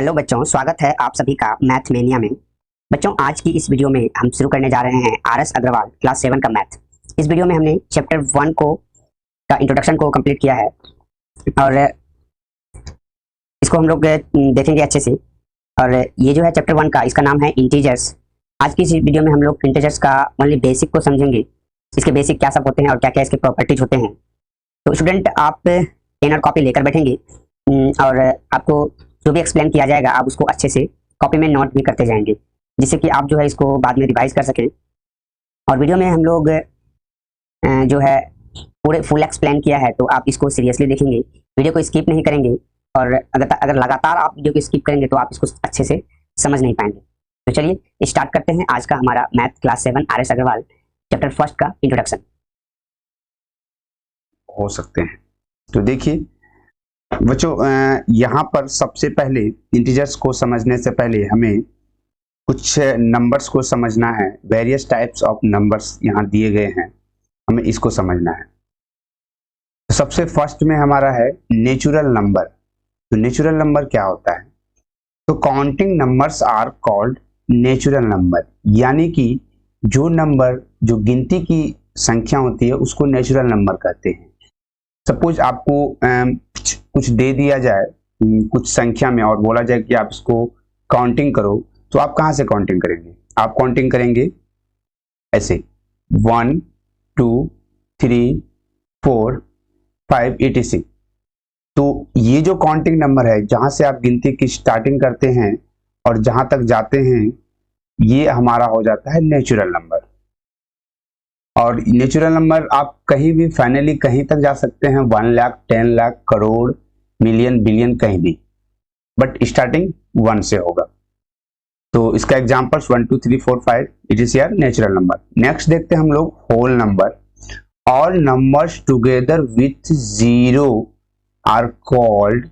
Hello बच्चों, स्वागत है आप सभी का मैथ मेनिया में। बच्चों, आज की इस वीडियो में हम शुरू करने जा रहे हैं आर.एस. अग्रवाल क्लास 7 का मैथ। इस वीडियो में हमने चैप्टर 1 का इंट्रोडक्शन को कंप्लीट किया है और इसको हम लोग देखेंगे अच्छे से। और ये जो है चैप्टर 1 का, इसका नाम है इंटीजर्स। आज की इस वीडियो में हम लोग इंटीजर्स का ओनली बेसिक को समझेंगे, इसके बेसिक क्या सब होते हैं और क्या क्या इसके प्रॉपर्टीज होते हैं। तो स्टूडेंट, आप पेन और कॉपी लेकर बैठेंगे और आपको जो भी एक्सप्लेन किया जाएगा आप उसको अच्छे से कॉपी में नोट भी करते जाएंगे, जिससे कि आप जो है इसको बाद में रिवाइज कर सकें। और वीडियो में हम लोग जो है पूरे फुल एक्सप्लेन किया है, तो आप इसको सीरियसली देखेंगे, वीडियो को स्किप नहीं करेंगे। और अगर लगातार आप वीडियो को स्किप करेंगे तो आप इसको अच्छे से समझ नहीं पाएंगे। तो चलिए स्टार्ट करते हैं आज का हमारा math class 7 R S. Agarwal chapter 1 का इंट्रोडक्शन हो सकते हैं। तो देखिए बच्चों, यहाँ पर सबसे पहले इंटीजर्स को समझने से पहले हमें कुछ नंबर्स को समझना है। वेरियस टाइप्स ऑफ नंबर्स यहाँ दिए गए हैं, हमें इसको समझना है। तो सबसे फर्स्ट में हमारा है नेचुरल नंबर। तो नेचुरल नंबर क्या होता है? तो counting numbers are called natural number, यानी कि जो नंबर जो गिनती की संख्या होती है उसको नेचुरल नंबर कहते हैं। सपोज आपको कुछ दे दिया जाए कुछ संख्या में और बोला जाए कि आप इसको काउंटिंग करो, तो आप कहां से काउंटिंग करेंगे? आप काउंटिंग करेंगे ऐसे 1 2 3 4 5 86। तो ये जो काउंटिंग नंबर है, जहां से आप गिनती की स्टार्टिंग करते हैं और जहां तक जाते हैं, ये हमारा हो जाता है नेचुरल नंबर। और नेचुरल नंबर आप कहीं भी फाइनली कहीं तक जा सकते हैं, 1 लाख 10 लाख करोड़ मिलियन बिलियन कहीं भी, बट स्टार्टिंग 1 से होगा। तो इसका examples 1 2 3 4 5 it is your natural number. Next देखते हैं हम लोग whole number. All numbers together with zero are called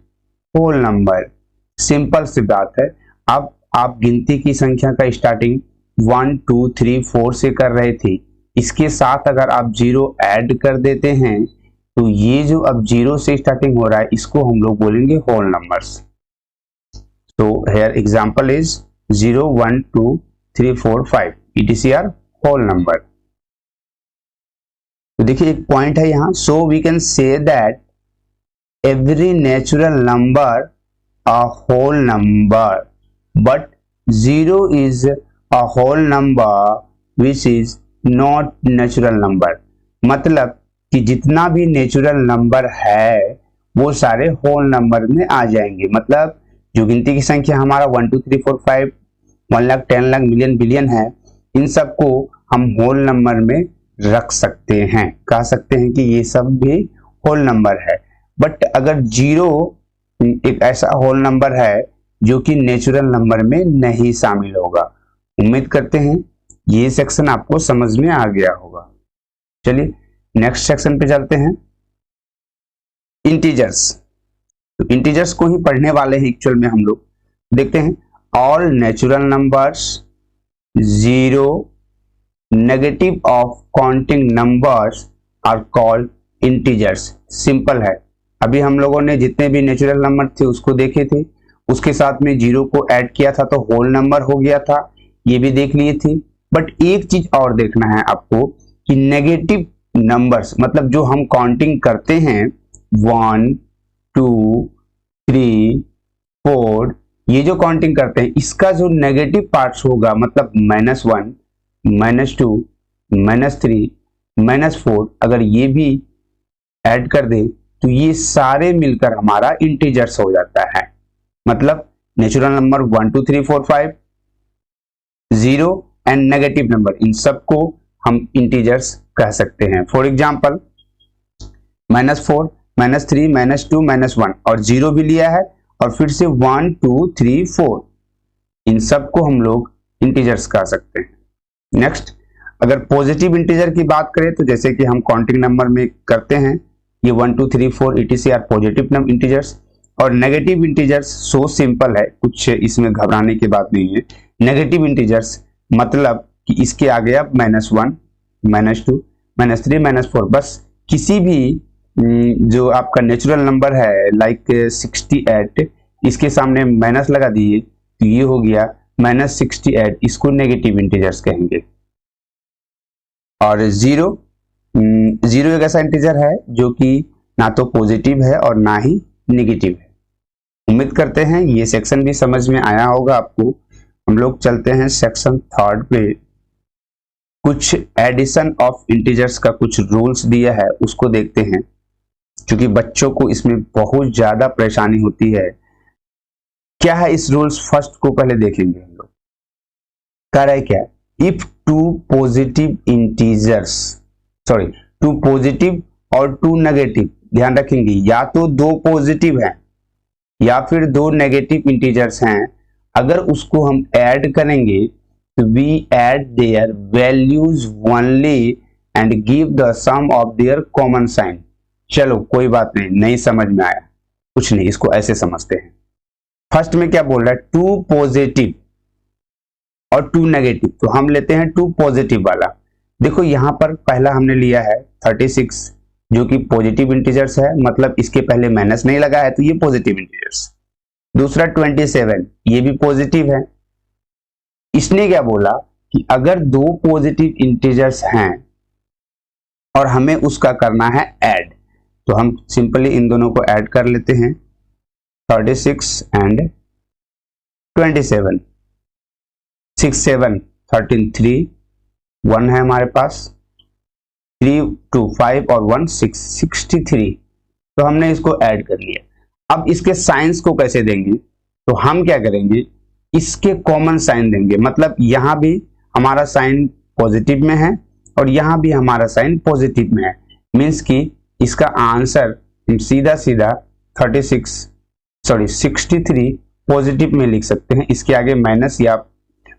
whole number. Simple सी बात है। अब आप गिनती की संख्या का स्टार्टिंग 1 2 3 4 से कर रहे थे, इसके साथ अगर आप जीरो ऐड कर देते हैं तो ये जो अब जीरो से स्टार्टिंग हो रहा है, इसको हम लोग बोलेंगे होल नंबर्स। तो here example is 0 1 2 3 4 5 it is your whole number. तो देखिए एक पॉइंट है यहाँ। So we can say that every natural number a whole number, but zero is a whole number which is not natural number. मतलब कि जितना भी natural number है वो सारे होल नंबर में आ जाएंगे। मतलब जो गिनती की संख्या हमारा 1 2 3 4 5 1 लाख 10 लाख मिलियन बिलियन है, इन सबको हम होल नंबर में रख सकते हैं, कह सकते हैं कि ये सब भी होल नंबर है। बट अगर जीरो एक ऐसा होल नंबर है जो कि नेचुरल नंबर में नहीं शामिल होगा। उम्मीद करते हैं ये सेक्शन आपको समझ में आ गया होगा। चलिए नेक्स्ट सेक्शन पे चलते हैं, इंटीजर्स। तो इंटीजर्स को ही पढ़ने वाले हैं एक्चुअल में हम लोग। देखते हैं all natural numbers zero negative of counting numbers are called integers. Simple है। अभी हम लोगों ने जितने भी नेचुरल नंबर थे उसको देखे थे, उसके साथ में जीरो को ऐड किया था तो होल नंबर हो गया था, ये भी देख लिए थे। बट एक चीज और देखना है आपको कि नेगेटिव नंबर्स, मतलब जो हम काउंटिंग करते हैं 1 2 3 4, ये जो काउंटिंग करते हैं इसका जो नेगेटिव पार्ट्स होगा, मतलब -1 -2 -3 -4, अगर ये भी ऐड कर दे तो ये सारे मिलकर हमारा इंटीजर्स हो जाता है। मतलब natural number 1 2 3 4 5 zero and negative number, इन सबको हम इंटीजर्स कह सकते हैं। फॉर एग्जांपल -4 -3 -2 -1 और जीरो भी लिया है और फिर से 1 2 3 4, इन सबको हम लोग इंटीजर्स कह सकते हैं। नेक्स्ट, अगर पॉजिटिव इंटीजर की बात करें तो जैसे कि हम काउंटिंग नंबर में करते हैं, ये 1 2 3 4 etc आर पॉजिटिव इंटीजर्स। और नेगेटिव इंटीजर्स सो सिंपल है, कुछ इसमें घबराने की बात नहीं है। नेगेटिव इंटीजर्स मतलब कि इसके आगे आप -1 -2 -3 -4, बस किसी भी जो आपका नेचुरल नंबर है लाइक 68, इसके सामने माइनस लगा दिए तो ये हो गया -68, इसको नेगेटिव इंटीजर्स कहेंगे। और जीरो एक ऐसा इंटीजर है जो कि ना तो पॉजिटिव है और ना ही नेगेटिव है। उम्मीद करते हैं ये सेक्शन भी समझ में आया होगा आपको। हम लोग चलते हैं सेक्शन 3 पे। कुछ एडिशन ऑफ इंटीजर्स का कुछ रूल्स दिया है, उसको देखते हैं, क्योंकि बच्चों को इसमें बहुत ज्यादा परेशानी होती है। क्या है इस रूल्स, फर्स्ट को पहले देखेंगे हम लोग। कह रहा है क्या, इफ टू पॉजिटिव और टू नेगेटिव, ध्यान रखेंगे, या तो दो पॉजिटिव हैं या फिर दो नेगेटिव इंटीजर्स हैं, अगर उसको हम ऐड करेंगे तो we add their values only and give the sum of their common sign. चलो कोई बात नहीं समझ में आया, कुछ नहीं, इसको ऐसे समझते हैं। फर्स्ट में क्या बोल रहा है, टू पॉजिटिव और टू नेगेटिव, तो हम लेते हैं टू पॉजिटिव वाला। देखो यहां पर पहला हमने लिया है 36 जो कि पॉजिटिव इंटीजर्स है, मतलब इसके पहले माइनस नहीं लगा है तो ये पॉजिटिव इंटीजर्स। दूसरा 27, ये भी पॉजिटिव है। इसने क्या बोला कि अगर दो पॉजिटिव इंटीजर्स हैं और हमें उसका करना है ऐड, तो हम सिंपली इन दोनों को ऐड कर लेते हैं, 36 एंड 27, 6 7 13 3 1 है हमारे पास, 3 2 5 और 1 6 63। तो हमने इसको ऐड कर लिया। अब इसके साइंस को कैसे देंगे, तो हम क्या करेंगे, इसके कॉमन साइन देंगे, मतलब यहां भी हमारा साइन पॉजिटिव में है और यहां भी हमारा साइन पॉजिटिव में है। मींस कि इसका आंसर हम सीधा 63 पॉजिटिव में लिख सकते हैं, इसके आगे माइनस या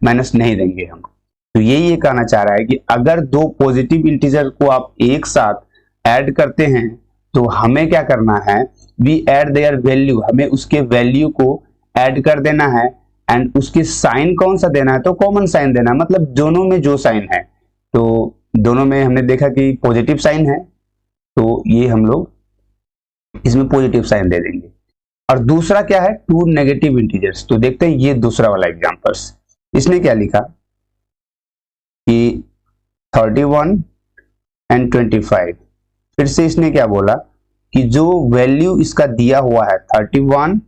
माइनस नहीं देंगे हम। तो यही ये कहना चाह रहा है कि अगर दो पॉजिटिव इंटीजर को आप एक साथ ऐड करते हैं तो हमें क्या करना है, वी ऐड देयर वैल्यू, हमें उसके वैल्यू को ऐड कर देना है एंड उसके साइन कौन सा देना है, तो कॉमन साइन देना है, मतलब दोनों में जो साइन है, तो दोनों में हमने देखा कि पॉजिटिव साइन है तो ये हम लोग इसमें पॉजिटिव साइन दे देंगे। और दूसरा क्या है, टू नेगेटिव इंटीजर्स, तो देखते हैं ये दूसरा वाला एग्जांपल्स। इसने क्या लिखा कि 31 एंड 25, फिर से इसने क्या बोला कि जो वैल्यू इसका दिया हुआ है 31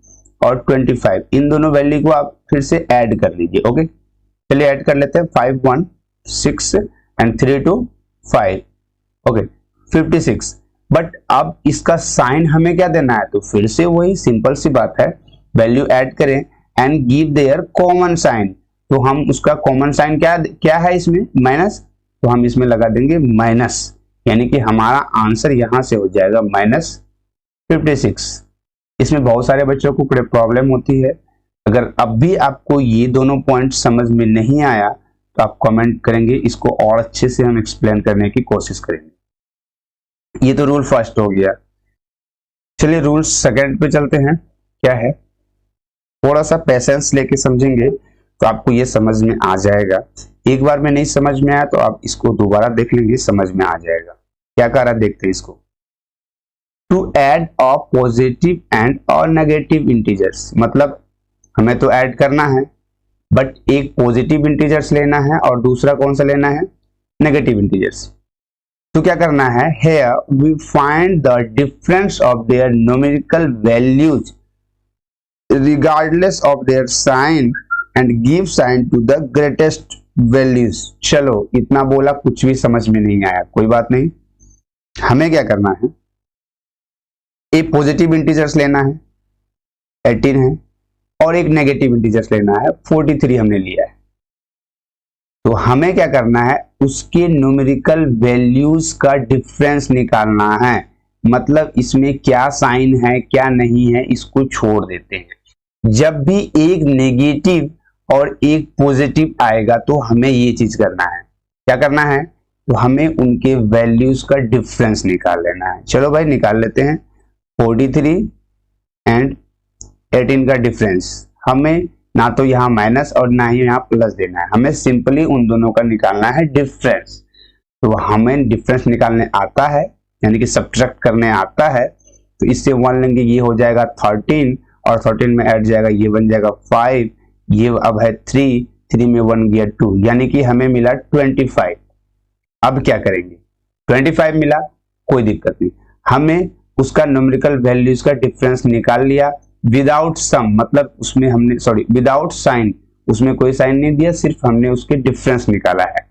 और 25, इन दोनों वैल्यू को आप फिर से ऐड कर लीजिए। ओके, चलिए ऐड कर लेते हैं, 5 1 6 एंड 3 2 5, ओके 56। बट अब इसका साइन हमें क्या देना है, तो फिर से वही सिंपल सी बात है, वैल्यू ऐड करें and give their common sign. तो हम उसका कॉमन साइन क्या है इसमें, माइनस, तो हम इसमें लगा देंगे माइनस, यानी कि हमारा आंसर यहां से हो जाएगा -56। इसमें बहुत सारे बच्चों को प्रॉब्लम होती है। अगर अब भी आपको ये दोनों पॉइंट समझ में नहीं आया तो आप कमेंट करेंगे, इसको और अच्छे से हम एक्सप्लेन करने की कोशिश करेंगे। ये तो रूल फर्स्ट हो गया। चलिए रूल सेकंड पे चलते हैं। क्या है, थोड़ा सा पेशेंस लेके समझेंगे तो आपको ये समझ में आ जाएगा। एक बार में नहीं समझ में आया तो आप इसको दोबारा देख लेंगे, समझ में आ जाएगा। क्या कह रहा है देखते हैं इसको। To add a positive and और नेगेटिव इंटीजर्स, मतलब हमें तो ऐड करना है बट एक पॉजिटिव इंटीजर्स लेना है और दूसरा कौन सा लेना है, नेगेटिव इंटीजर्स। तो क्या करना है, here we find the difference of their numerical values regardless of their sign and give sign to the greatest values। चलो इतना बोला, कुछ भी समझ में नहीं आया, कोई बात नहीं। हमें क्या करना है, एक पॉजिटिव इंटीजर्स लेना है 18 है और एक नेगेटिव इंटीजर्स लेना है 43 हमने लिया है। तो हमें क्या करना है, उसके न्यूमेरिकल वैल्यूज का डिफरेंस निकालना है, मतलब इसमें क्या साइन है क्या नहीं है इसको छोड़ देते हैं। जब भी एक नेगेटिव और एक पॉजिटिव आएगा तो हमें ये चीज करना है, क्या करना है, तो हमें उनके वैल्यूज का डिफरेंस निकाल लेना है। चलो भाई निकाल लेते हैं, 43 एंड 18 का डिफरेंस, हमें ना तो यहाँ माइनस और ना ही यहाँ प्लस देना है, हमें सिंपली उन दोनों का निकालना है डिफरेंस। तो हमें डिफरेंस निकालने आता है, यानी कि सब्ट्रैक्ट करने आता है, तो इससे 1 लेंगे, ये हो जाएगा 13 और 13 में ऐड जाएगा, ये बन जाएगा 5, ये अब है 3, 3 में 1 गया 2, यानी कि हमें मिला 25। अब क्या करेंगे, 25 मिला, कोई दिक्कत नहीं, हमें उसका न्यूमेरिकल वैल्यूज का डिफरेंस निकाल लिया विदाउट सम, मतलब उसमें हमने विदाउट साइन, उसमें कोई साइन नहीं दिया, सिर्फ हमने उसके डिफरेंस निकाला है।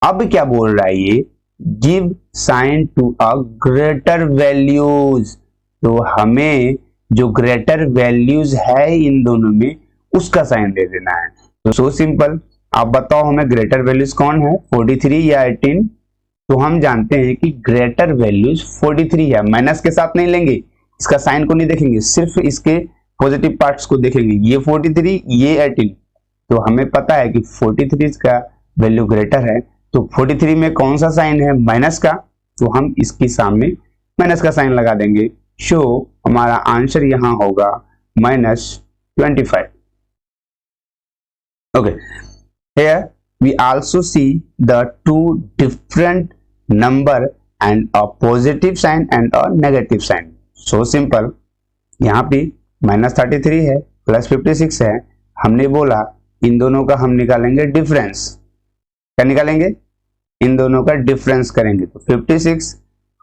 अब क्या बोल रहा है ये, give sign to a greater values, तो हमें जो ग्रेटर वैल्यूज है इन दोनों में उसका साइन दे देना है। तो सो सिंपल, आप बताओ हमें ग्रेटर वैल्यूज कौन है, 43 या 18? तो हम जानते हैं कि ग्रेटर वैल्यूज 43 है, माइनस के साथ नहीं लेंगे, इसका साइन को नहीं देखेंगे, सिर्फ इसके पॉजिटिव पार्ट्स को देखेंगे, ये 43 ये 18। तो हमें पता है कि 43 का वैल्यू ग्रेटर है, तो 43 में कौन सा साइन है, माइनस का, तो हम इसके सामने माइनस का साइन लगा देंगे। सो हमारा आंसर यहां होगा -25। Okay, here we also see the two different number and a positive sign and a negative sign. So simple, यहाँ पे -33 है प्लस 56 है, हमने बोला इन दोनों का हम निकालेंगे डिफरेंस। क्या निकालेंगे, इन दोनों का डिफरेंस करेंगे, तो 56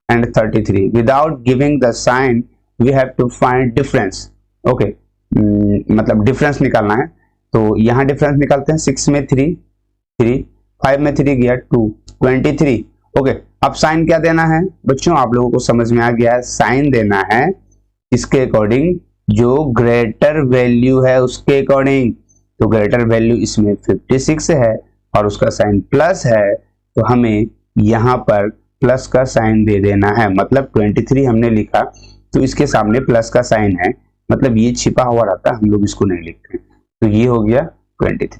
and 33 without giving the sign we have to find difference. Okay, मतलब डिफरेंस निकालना है, तो यहाँ डिफरेंस निकालते हैं, 6 में 3, 5 में 3 गया 2, 23। ओके, अब साइन क्या देना है बच्चों, आप लोगों को समझ में आ गया है, साइन देना है इसके अकॉर्डिंग जो ग्रेटर वैल्यू है उसके अकॉर्डिंग। तो ग्रेटर वैल्यू इसमें 56 है और उसका साइन प्लस है, तो हमें यहाँ पर प्लस का साइन दे देना है, मतलब 23 हमने लिखा तो इसके सामने प्लस का साइन है, मतलब ये छिपा हुआ रहता, हम लोग इसको नहीं लिखते, तो ये हो गया 23।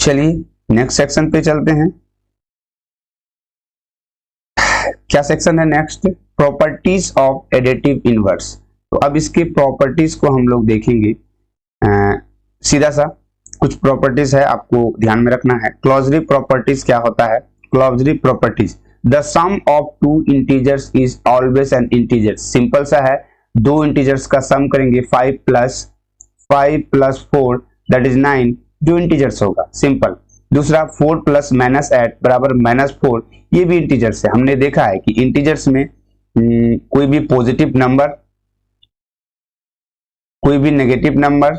चलिए नेक्स्ट सेक्शन पे चलते हैं। क्या सेक्शन है next, properties of additive inverse. तो अब इसके प्रॉपर्टीज को हम लोग देखेंगे। सीधा सा कुछ प्रॉपर्टीज है, आपको ध्यान में रखना है। क्लोजरी प्रॉपर्टीज क्या होता है, closure properties, the sum of two integers is always an integer. Simple सा है, दो इंटीजर्स का सम करेंगे, 5 + 4 दैट इज 9, जो इंटीजर्स होगा, सिंपल। दूसरा 4 + -8 बराबर -4, ये भी इंटीजर्स है। हमने देखा है कि इंटीजर्स में कोई भी पॉजिटिव नंबर, कोई भी नेगेटिव नंबर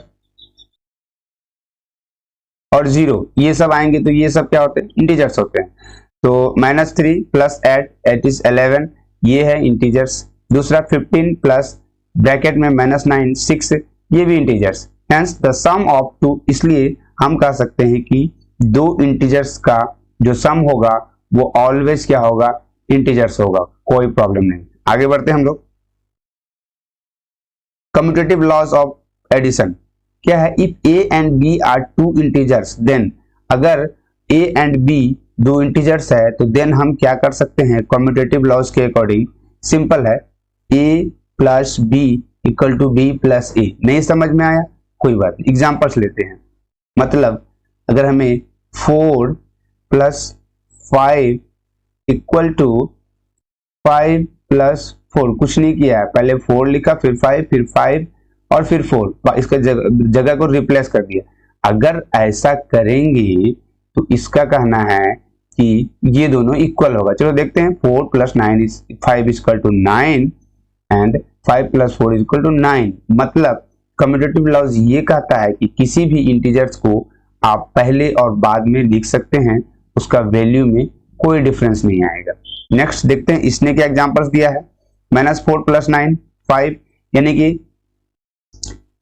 और 0, ये सब आएंगे, तो ये सब क्या होते हैं, इंटीजर्स होते हैं। तो -3 + 8 इज 11, ये है इंटीजर्स। दूसरा 15 प्लस ब्रैकेट में -9 6, ये भी integers. Hence the sum of two, इसलिए हम कह सकते हैं कि दो इंटीजर्स का जो सम होगा वो ऑलवेज क्या होगा, इंटीजर्स होगा, कोई प्रॉब्लम नहीं। आगे बढ़ते हैं हम लोग। कम्यूटेटिव लॉज ऑफ एडिशन क्या है, if A and B are two integers then, अगर ए एंड बी दो इंटीजर्स है तो देन हम क्या कर सकते हैं, कम्यूटेटिव लॉज के अकॉर्डिंग सिंपल है, a + b = b + a। नहीं समझ में आया, कोई बात नहीं, एग्जांपल्स लेते हैं। मतलब अगर हमें 4 + 5 = 5 + 4, कुछ नहीं किया है, पहले 4 लिखा, फिर 5 और फिर 4, इसका जगह को रिप्लेस कर दिया। अगर ऐसा करेंगे तो इसका कहना है कि ये दोनों इक्वल होगा। चलो देखते हैं, 4 + 5 = 9 एंड 5 + 4 = 9। मतलब कम्यूटेटिव लॉज ये कहता है कि किसी भी इंटीजर्स को आप पहले और बाद में लिख सकते हैं, उसका वैल्यू में कोई डिफरेंस नहीं आएगा। नेक्स्ट देखते हैं, इसने क्या एग्जांपल्स दिया है, -4 + 9 5, यानी कि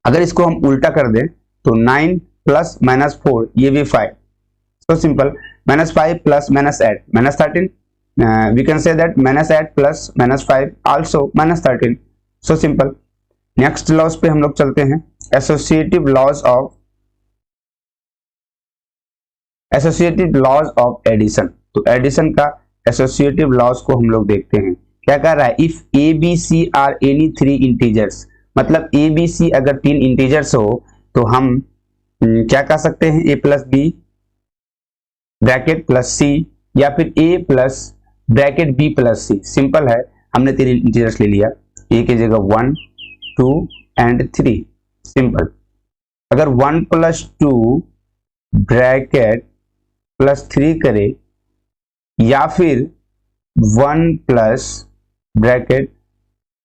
अगर इसको हम उल्टा कर दें तो 9 + -4 ये भी 5, so simple, -5 + -8 -13, we can say that -8 + -5 also -13, so simple। Next laws पे हम लोग चलते हैं, एसोसिएटिव लॉज ऑफ एडिशन। तो एडिशन का एसोसिएटिव लॉज को हम लोग देखते हैं, क्या कह रहा है, if A B C are any 3 integers, मतलब ए बी सी अगर 3 इंटीजर्स हो तो हम क्या कह सकते हैं, a + b ब्रैकेट +c या फिर a + bracket b + c। Simple है, हमने 3 इंटीजर्स ले लिया, a की जगह 1, 2 and 3, सिंपल। अगर 1 + 2 ब्रैकेट +3 करे या फिर 1 प्लस ब्रैकेट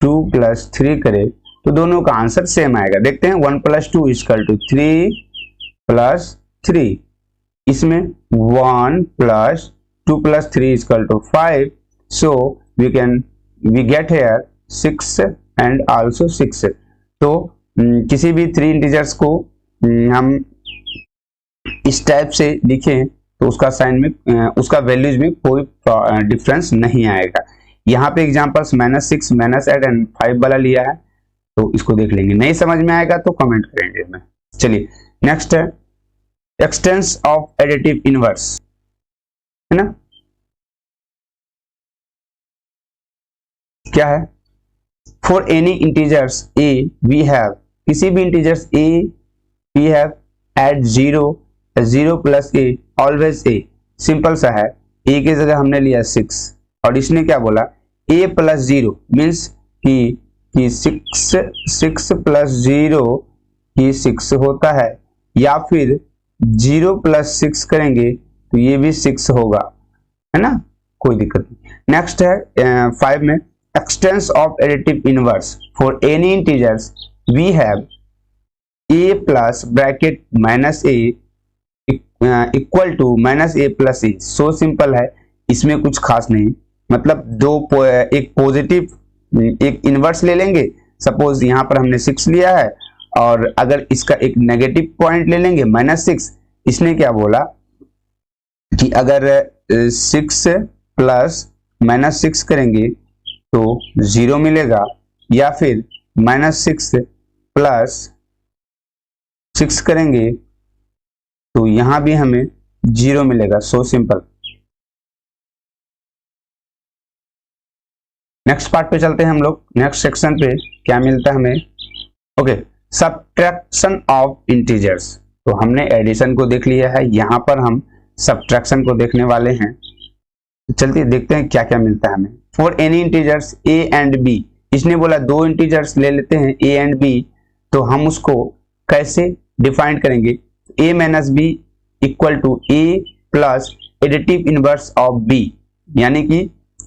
2 + 3 करे तो दोनों का आंसर सेम आएगा। देखते हैं 1 + 2 = 3 + 3, इसमें 1 + 2 + 3 = 5, so we get here 6 and also 6। तो किसी भी 3 इंटीजर्स को हम इस टाइप से लिखें तो उसका साइन में उसका वैल्यूज में कोई डिफरेंस नहीं आएगा। यहाँ पे एग्जांपल्स -6, -8 एंड 5 वाला लिया है, तो इसको देख लेंगे। नहीं समझ में आएगा तो कमेंट करेंगे में। चलिए नेक्स्ट है एक्सटेंस ऑफ एडिटिव इनवर्स, है ना। क्या है? For any integers a we have, किसी भी integers a we have at 0 + a always a, simple सा है। a की जगह हमने लिया 6 और इसने क्या बोला a + 0 मीन्स कि 6 + 0 ही 6 होता है, या फिर 0 + 6 करेंगे तो ये भी 6 होगा, है ना, कोई दिक्कत नहीं। नेक्स्ट है 5 में existence of additive inverse for any integers we have a plus bracket -a equal to -a + a। So simple है, इसमें कुछ खास नहीं, मतलब एक पॉजिटिव एक इनवर्स ले लेंगे। सपोज यहाँ पर हमने 6 लिया है और अगर इसका एक नेगेटिव पॉइंट ले लेंगे -6, इसने क्या बोला कि अगर 6 प्लस -6 करेंगे तो 0 मिलेगा, या फिर -6 प्लस 6 करेंगे तो यहां भी हमें 0 मिलेगा। So simple. नेक्स्ट पार्ट पे चलते हैं हम लोग। नेक्स्ट सेक्शन पे क्या मिलता है हमें? Okay, subtraction of integers. तो हमने एडिशन को देख लिया है, यहां पर हम सब्ट्रैक्शन को देखने वाले हैं। चलते देखते हैं क्या क्या मिलता है हमें। For any integers a and b, इसने बोला 2 इंटीजर्स ले लेते हैं a एंड b, तो हम उसको कैसे डिफाइन करेंगे? a - b = a plus additive inverse of b, यानी कि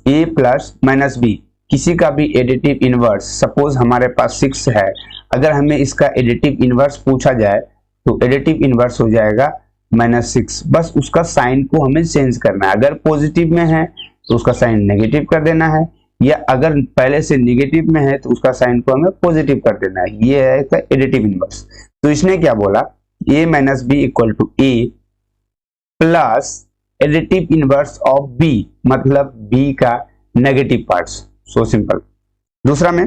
a प्लस -b किसी का भी एडिटिव इनवर्स। सपोज हमारे पास 6 है, अगर हमें इसका एडिटिव इनवर्स पूछा जाए तो एडिटिव इनवर्स हो जाएगा -6। बस उसका साइन को हमें चेंज करना है। अगर पॉजिटिव में है तो उसका साइन नेगेटिव कर देना है, या अगर पहले से नेगेटिव में है तो उसका साइन को हमें पॉजिटिव कर देना है। ये है इसका एडिटिव इनवर्स। तो इसने क्या बोला a - b = a plus additive inverse of b, मतलब b का नेगेटिव पार्ट्स। So simple. दूसरा में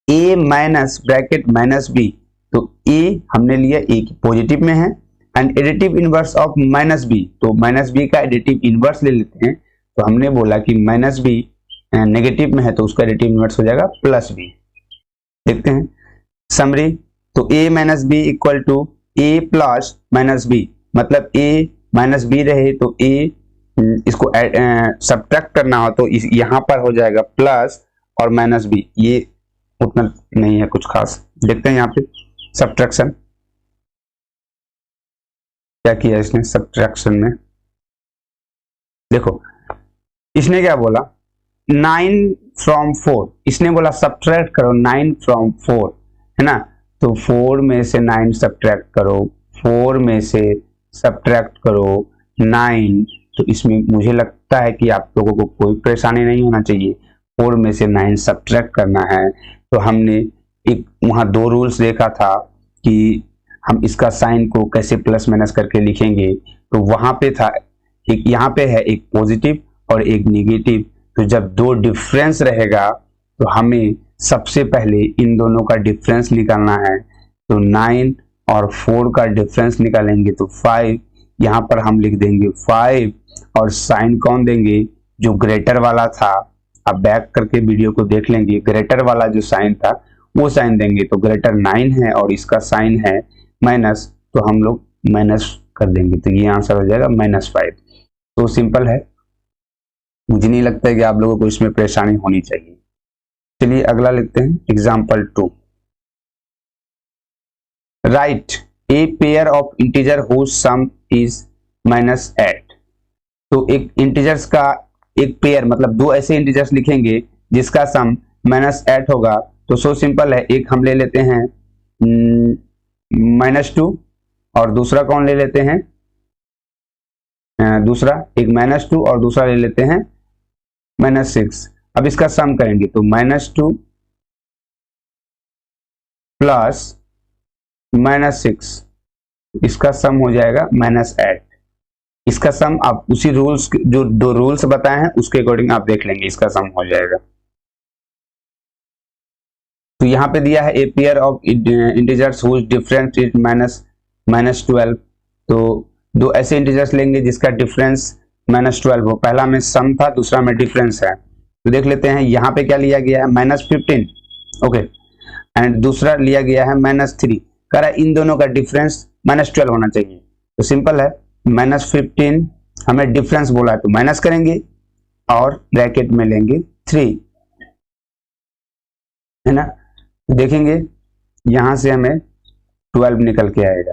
a माइनस ब्रैकेट -b, तो a हमने लिया a की पॉजिटिव में है and additive inverse of -b, तो -b का एडिटिव इनवर्स ले लेते हैं। तो हमने बोला कि -b नेगेटिव में है तो उसका एडिटिव इनवर्स हो जाएगा +b। देखते हैं समरी। तो a - b = a plus -b, मतलब a -b रहे तो a इसको सब्ट्रैक्ट करना हो तो यहाँ पर हो जाएगा प्लस और -b। ये उतना नहीं है कुछ खास। देखते हैं यहाँ पे सब्ट्रैक्शन क्या किया इसने। सब्ट्रैक्शन में देखो इसने क्या बोला 9 from 4, इसने बोला सब्ट्रैक्ट करो 9 from 4, है ना। तो 4 में से 9 सब्ट्रैक्ट करो, 4 में से सब्ट्रैक्ट करो 9। तो इसमें मुझे लगता है कि आप लोगों को कोई परेशानी नहीं होना चाहिए। 4 में से 9 सब्ट्रैक्ट करना है। तो हमने एक वहाँ 2 रूल्स देखा था कि हम इसका साइन को कैसे प्लस माइनस करके लिखेंगे। तो वहाँ पे था एक, यहाँ पे है एक पॉजिटिव और एक नेगेटिव। तो जब 2 डिफरेंस रहेगा तो हमें सबसे पहले इन दोनों का डिफरेंस निकालना है। तो 9 और 4 का डिफरेंस निकालेंगे तो 5, यहाँ पर हम लिख देंगे 5 और साइन कौन देंगे? जो ग्रेटर वाला था, अब बैक करके वीडियो को देख लेंगे, ग्रेटर वाला जो साइन था वो साइन देंगे। तो ग्रेटर 9 है और इसका साइन है माइनस, तो हम लोग माइनस कर देंगे। तो ये आंसर हो जाएगा -5। तो सिंपल है, मुझे नहीं लगता है कि आप लोगों को इसमें परेशानी होनी चाहिए। चलिए अगला लिखते हैं example 2। Write a pair of integer whose sum is -8। तो एक इंटीजर्स का एक पेयर मतलब दो ऐसे इंटीजर्स लिखेंगे जिसका सम -8 होगा। तो सो सिंपल है, एक हम ले लेते हैं -2 और दूसरा कौन ले लेते हैं, दूसरा एक -2 और दूसरा ले लेते हैं -6। अब इसका सम करेंगे तो -2 प्लस -6 इसका सम हो जाएगा -8। इसका सम आप उसी रूल्स जो दो रूल्स बताए हैं उसके अकॉर्डिंग आप देख लेंगे, इसका सम हो जाएगा। तो यहां पे दिया है a pair of integers whose difference is -12। तो दो ऐसे इंटीजर्स लेंगे जिसका डिफरेंस -12 हो। पहला में सम था, दूसरा में डिफरेंस है। तो देख लेते हैं यहाँ पे क्या लिया गया है -15, ओके, एंड दूसरा लिया गया है -3। कह रहा है इन दोनों का डिफरेंस -12 होना चाहिए। तो सिंपल है, -15 हमें डिफरेंस बोला है तो माइनस करेंगे और ब्रैकेट में लेंगे 3, है ना। देखेंगे यहां से हमें 12 निकल के आएगा,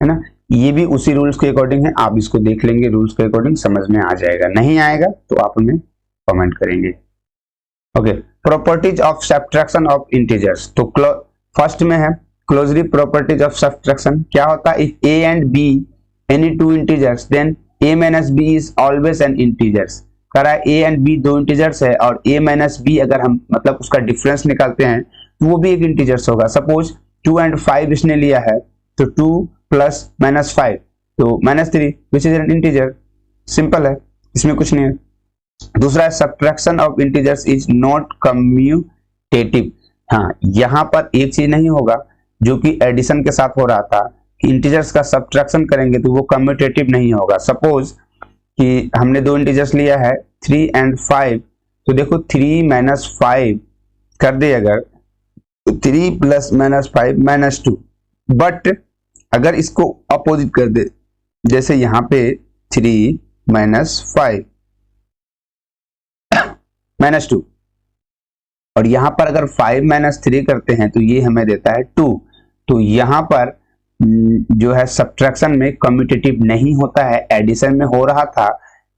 है ना। ये भी उसी रूल्स के अकॉर्डिंग है, आप इसको देख लेंगे, रूल्स के अकॉर्डिंग समझ में आ जाएगा। नहीं आएगा तो आप हमें कमेंट करेंगे। Okay, properties of subtraction of integers. तो फर्स्ट में है क्लोजली प्रॉपर्टीज ऑफ सब्ट्रैक्शन। क्या होता है, if A and B any two integers then a minus B is always an integers. कह रहा है ए एंड बी दो इंटीजर्स है और a माइनस बी अगर हम मतलब उसका डिफरेंस निकालते हैं तो वो भी एक इंटीजर्स होगा। सपोज 2 and 5 इसने लिया है तो 2 प्लस -5 तो -3 which is an integer. Simple है, इसमें कुछ नहीं है। दूसरा है subtraction of integers is not commutative. हाँ, यहां पर एक चीज नहीं होगा जो कि एडिशन के साथ हो रहा था कि इंटीजर्स का सब्ट्रैक्शन करेंगे तो वो कम्यूटेटिव नहीं होगा। सपोज कि हमने दो इंटीजर्स लिया है 3 and 5, तो देखो 3 - 5 कर दे अगर 3 + -5 -2, बट अगर इसको अपोजिट कर दे जैसे यहां पे 3 - 5 -2 और यहां पर अगर 5 - 3 करते हैं तो ये हमें देता है 2। तो यहां पर जो है सब्ट्रैक्शन में कम्यूटेटिव नहीं होता है, एडिशन में हो रहा था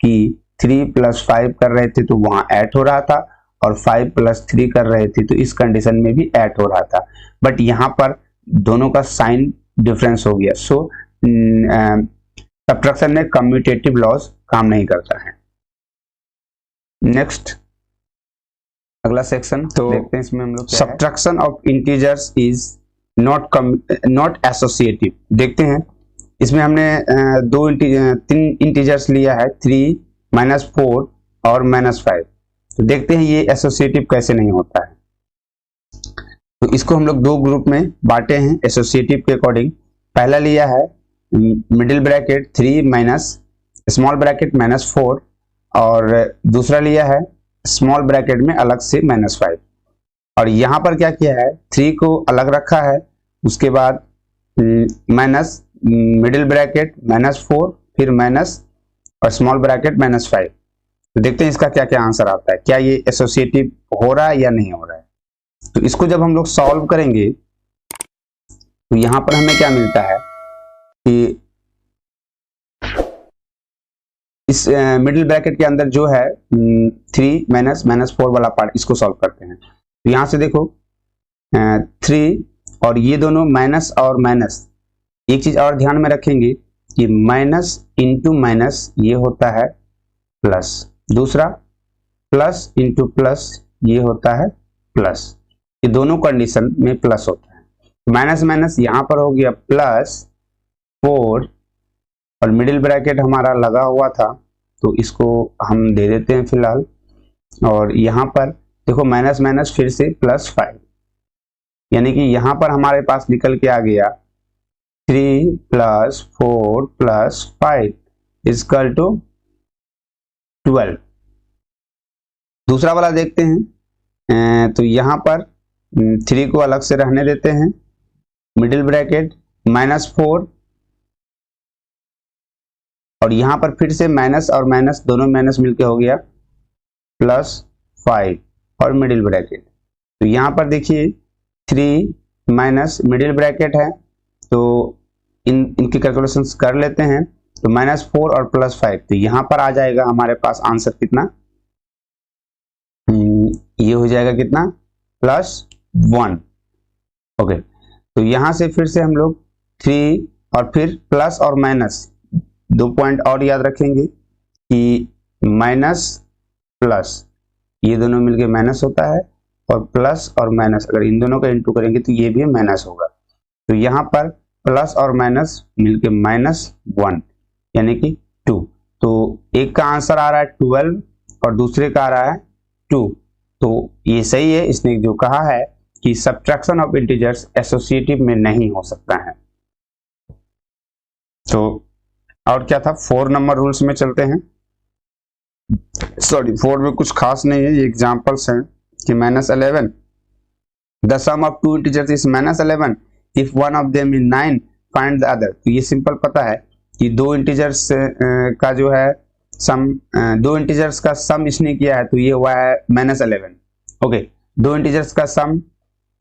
कि 3 + 5 कर रहे थे तो वहां ऐड हो रहा था और 5 + 3 कर रहे थे तो इस कंडीशन में भी ऐड हो रहा था। बट यहां पर दोनों का साइन डिफरेंस हो गया। सो सब्ट्रैक्शन में कम्यूटेटिव लॉज काम नहीं करता है। नेक्स्ट अगला सेक्शन तो देखते हैं, इसमें हम लोग subtraction of integers is not associative. देखते हैं इसमें हमने तीन इंटीजर्स लिया है 3 - 4 और -5। तो देखते हैं ये एसोसिएटिव कैसे नहीं होता है। तो इसको हम लोग दो ग्रुप में बांटे हैं एसोसिएटिव के अकॉर्डिंग। पहला लिया है middle bracket 3 minus small bracket -4 और दूसरा लिया है स्मॉल ब्रैकेट में अलग से -5। और यहां पर क्या किया है, 3 को अलग रखा है, उसके बाद माइनस मिडिल ब्रैकेट -4 फिर माइनस और स्मॉल ब्रैकेट -5। तो देखते हैं इसका क्या क्या आंसर आता है, क्या ये एसोसिएटिव हो रहा है या नहीं हो रहा है। तो इसको जब हम लोग सॉल्व करेंगे तो यहां पर हमें क्या मिलता है कि इस मिडिल ब्रैकेट के अंदर जो है 3 - -4 वाला पार्ट, इसको सॉल्व करते हैं। तो यहां से देखो 3 और ये दोनों माइनस और माइनस। एक चीज और ध्यान में रखेंगे कि माइनस इंटू माइनस ये होता है प्लस, दूसरा प्लस इंटू प्लस ये होता है प्लस। ये दोनों कंडीशन में प्लस होता है। माइनस माइनस यहां पर हो गया +4 और मिडिल ब्रैकेट हमारा लगा हुआ था तो इसको हम दे देते हैं फिलहाल। और यहां पर देखो माइनस माइनस फिर से +5, यानी कि यहां पर हमारे पास निकल के आ गया 3 + 4 + 5 = 12। दूसरा वाला देखते हैं। तो यहां पर 3 को अलग से रहने देते हैं, मिडिल ब्रैकेट -4 और यहां पर फिर से माइनस और माइनस दोनों माइनस मिलके हो गया +5 और मिडिल ब्रैकेट। तो यहां पर देखिए 3 माइनस मिडिल ब्रैकेट है तो इनकी कैलकुलेशंस कर लेते हैं। तो -4 और +5, तो यहाँ पर आ जाएगा हमारे पास आंसर कितना, ये हो जाएगा कितना, +1। ओके, तो यहाँ से फिर से हम लोग 3 और फिर प्लस और माइनस 2 पॉइंट और याद रखेंगे कि माइनस प्लस ये दोनों मिलके माइनस होता है, और प्लस और माइनस अगर इन दोनों का इंटू करेंगे तो ये भी माइनस होगा। तो यहाँ पर प्लस और माइनस मिलके -1 यानी कि 2। तो एक का आंसर आ रहा है 12 और दूसरे का आ रहा है 2। तो ये सही है, इसने जो कहा है कि सब्ट्रैक्शन ऑफ इंटीजर्स एसोसिएटिव में नहीं हो सकता है। तो और क्या था, 4 नंबर रूल्स में चलते हैं। सॉरी 4 में कुछ खास नहीं है, ये एग्जांपल्स हैं कि -11 the sum of two integers is -11 if one of them is 9 find the other. तो ये सिंपल पता है कि दो इंटीजर्स का जो है सम, दो इंटीजर्स का सम इसने किया है, तो ये हुआ है -11। ओके, दो इंटीजर्स का सम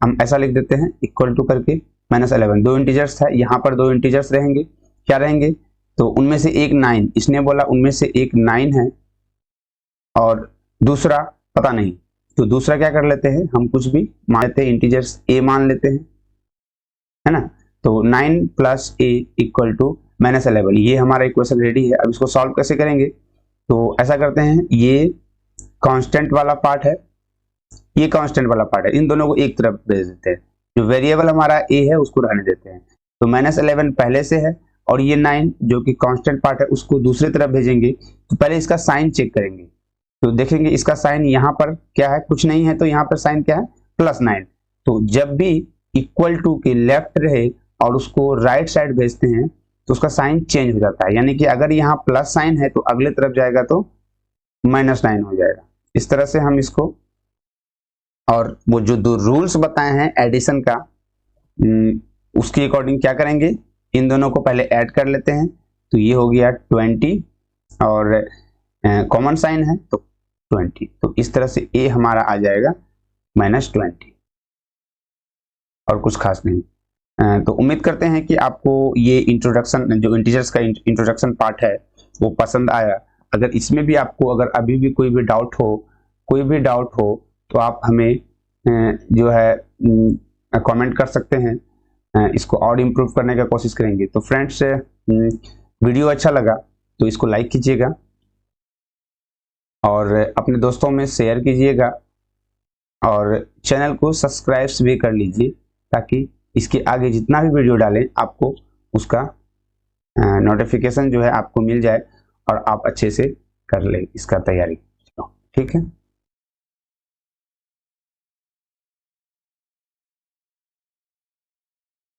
हम ऐसा लिख देते हैं इक्वल टू करके -11। दो इंटीजर्स है, यहाँ पर दो इंटीजर्स रहेंगे, क्या रहेंगे, तो उनमें से एक 9, इसने बोला उनमें से एक 9 है और दूसरा पता नहीं, तो दूसरा क्या कर लेते हैं हम, कुछ भी मान लेते हैं, इंटीजर्स a मान लेते हैं, है ना। तो 9 + a = -11, ये हमारा इक्वेशन रेडी है। अब इसको सॉल्व कैसे करेंगे, तो ऐसा करते हैं, ये कांस्टेंट वाला पार्ट है, ये कांस्टेंट वाला पार्ट है, इन दोनों को एक तरफ भेज देते हैं। जो वेरिएबल हमारा a है उसको रहने देते हैं। तो -11 पहले से है और ये 9 जो कि कांस्टेंट पार्ट है उसको दूसरी तरफ भेजेंगे। तो पहले इसका साइन चेक करेंगे, तो देखेंगे इसका साइन यहाँ पर क्या है, कुछ नहीं है, तो यहाँ पर साइन क्या है, +9। तो जब भी इक्वल टू के लेफ्ट रहे और उसको राइट साइड भेजते हैं तो उसका साइन चेंज हो जाता है, यानी कि अगर यहाँ प्लस साइन है तो अगले तरफ जाएगा तो -9 हो जाएगा। इस तरह से हम इसको, और वो जो दो रूल्स बताए हैं एडिशन का, उसके अकॉर्डिंग क्या करेंगे, इन दोनों को पहले ऐड कर लेते हैं। तो ये हो गया 20 और कॉमन साइन है तो 20, तो इस तरह से a हमारा आ जाएगा -20 और कुछ खास नहीं। तो उम्मीद करते हैं कि आपको ये इंट्रोडक्शन, जो इंटीजर्स का इंट्रोडक्शन पार्ट है वो पसंद आया। अगर इसमें भी आपको अगर अभी भी कोई भी डाउट हो तो आप हमें जो है कमेंट कर सकते हैं, इसको और इम्प्रूव करने का कोशिश करेंगे। तो फ्रेंड्स, वीडियो अच्छा लगा तो इसको लाइक कीजिएगा और अपने दोस्तों में शेयर कीजिएगा और चैनल को सब्सक्राइब भी कर लीजिए, ताकि इसके आगे जितना भी वीडियो डालें आपको उसका नोटिफिकेशन जो है आपको मिल जाए और आप अच्छे से कर ले इसका तैयारी। ठीक है।